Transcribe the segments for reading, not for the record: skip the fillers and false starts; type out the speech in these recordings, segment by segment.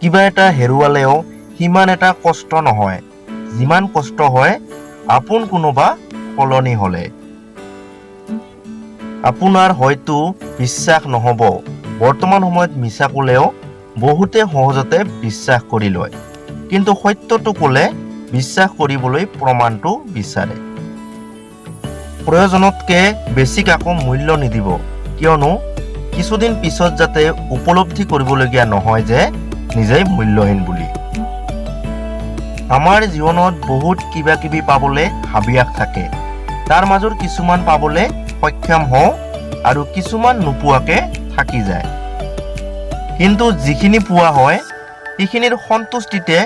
কিবা এটা হেৰুৱালেও সিমান এটা কষ্ট নহয় যিমান কষ্ট হয় আপোন কোনোবা সলনি হ'লে। আপোনাৰ হয়তো বিশ্বাস নহ'ব, বৰ্তমান সময়ত মিছা ক'লেও বহুতে সহজতে বিশ্বাস কৰি লয়, কিন্তু সত্যটো ক'লে বিশ্বাস কৰিবলৈ প্ৰমাণটো বিচাৰে। প্ৰয়োজনতকৈ বেছি কাকো মূল্য নিদিব, কিয়নো কিছুদিন পিছত যাতে উপলব্ধি কৰিবলগীয়া নহয় যে নিজেই মূল্যহীন বুলি। আমাৰ জীৱনত বহুত কিবা কিবি পাবলৈ হাবিয়াস থাকে, তাৰ মাজৰ কিছুমান পাবলৈ সক্ষম হওঁ আৰু কিছুমান নোপোৱাকৈ থাকি যায়। কিন্তু যিখিনি পোৱা হয় সেইখিনিৰ সন্তুষ্টিতে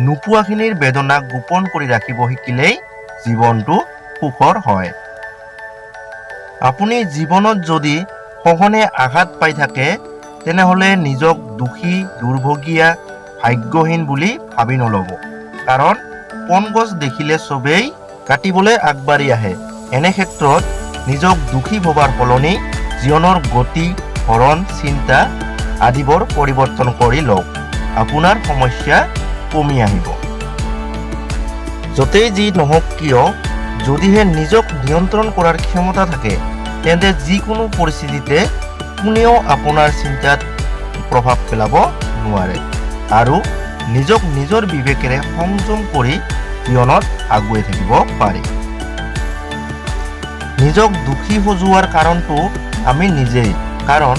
নোপোৱাখিনিৰ বেদনা গোপন কৰি ৰাখিব শিকিলেই জীৱনটো সুখৰ হয়। আপুনি জীৱনত যদি সঘনে আঘাত পাই থাকে তেনেহ'লে নিজক দোষী, দুৰ্ভগীয়া, ভাগ্যহীন বুলি ভাবি নল'ব, কাৰণ পনগছ দেখিলে চবেই কাটিবলৈ আগবাঢ়ি আহে। এনে ক্ষেত্ৰত নিজক দোষী ভবাৰ সলনি জীৱনৰ গতি, ধৰণ, চিন্তা আদিবোৰ পৰিৱৰ্তন কৰি লওক, আপোনাৰ সমস্যা কমি আহিব। য'তেই যি নহওক কিয়, যদিহে নিজক নিয়ন্ত্ৰণ কৰাৰ ক্ষমতা থাকে তেন্তে যিকোনো পৰিস্থিতিতে কোনেও আপোনাৰ চিন্তাত প্ৰভাৱ পেলাব নোৱাৰে আৰু নিজক নিজৰ বিবেকেৰে সংযম কৰি জীৱনত আগুৱাই থাকিব পাৰে। নিজক দোষী সজোৱাৰ কাৰণটো আমি নিজেই, কাৰণ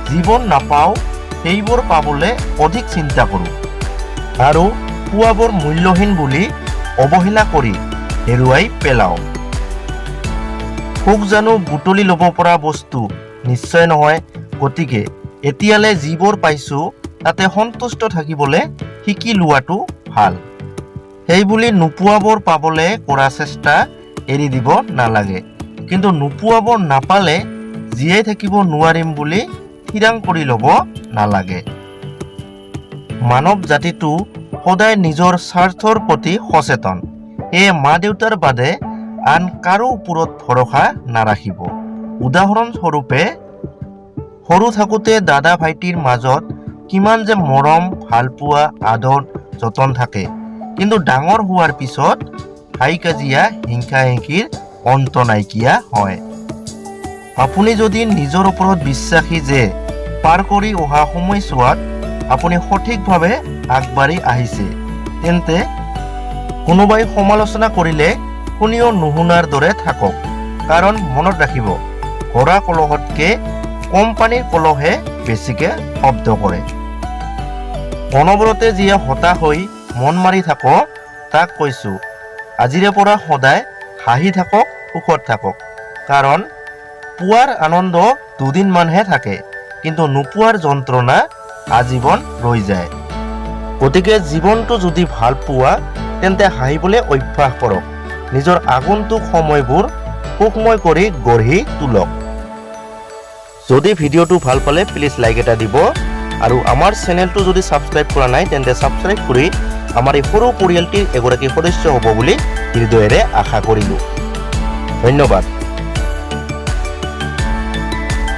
জীৱন নাপাওঁ সেইবোৰ পাবলৈ অধিক চিন্তা কৰোঁ আৰু পোৱাবোৰ মূল্যহীন বুলি অৱহেলা কৰি হেৰুৱাই পেলাওঁ। সুখ জানো বুটলি ল'ব পৰা বস্তু? নিশ্চয় নহয়। গতিকে এতিয়ালৈ যিবোৰ পাইছোঁ তাতে সন্তুষ্ট থাকিবলৈ শিকি লোৱাটো ভাল। সেইবুলি নোপোৱাবোৰ পাবলৈ কৰা চেষ্টা এৰি দিব নালাগে, কিন্তু নোপোৱাবোৰ নাপালে জীয়াই থাকিব নোৱাৰিম বুলি থিৰাং কৰি ল'ব নালাগে। মানৱ জাতিটো সদায় নিজৰ স্বাৰ্থৰ প্ৰতি সচেতন, সেয়ে মা দেউতাৰ বাদে আন কাৰো ওপৰত ভৰসা নাৰাখিব। উদাহৰণস্বৰূপে সৰু থাকোঁতে দাদা ভাইটিৰ মাজত কিমান যে মৰম, ভালপোৱা, আদৰ, যতন থাকে, কিন্তু ডাঙৰ হোৱাৰ পিছত হাই কাজিয়া, হিংসা হিংসিৰ অন্ত নাইকিয়া হয়। আপুনি যদি নিজৰ ওপৰত বিশ্বাসী যে পাৰ কৰি অহা সময়ছোৱাত আপুনি সঠিকভাৱে আগবাঢ়ি আহিছে, তেন্তে কোনোবাই সমালোচনা কৰিলে শুনিও নুশুনাৰ দৰে থাকক, কাৰণ মনত ৰাখিব ভৰা কলহতকৈ কম পানীৰ কলহে বেছিকৈ শব্দ কৰে। অনবৰতে যিয়ে হতাশ হৈ মন মাৰি থাকক তাক কৈছোঁ, আজিৰে পৰা সদায় হাঁহি থাকক, সুখত থাকক, কাৰণ পোৱাৰ আনন্দ দুদিনমানহে থাকে, কিন্তু নোপোৱাৰ যন্ত্ৰণা আজীৱন ৰৈ যায়। গতিকে জীৱনটো যদি ভাল পোৱা তেন্তে হাঁহিবলৈ অভ্যাস কৰক, নিজৰ আগন্তুক সময়বোৰ সুখময় কৰি গঢ়ি তোলক। যদি ভিডিঅ'টো ভাল পালে প্লিজ লাইক এটা দিব আৰু আমাৰ চেনেলটো যদি ছাবস্ক্ৰাইব কৰা নাই তেন্তে ছাবস্ক্ৰাইব কৰি আমাৰ এই সৰু পৰিয়ালটিৰ এগৰাকী সদস্য হ'ব বুলি হৃদয়েৰে আশা কৰিলোঁ। ধন্যবাদ।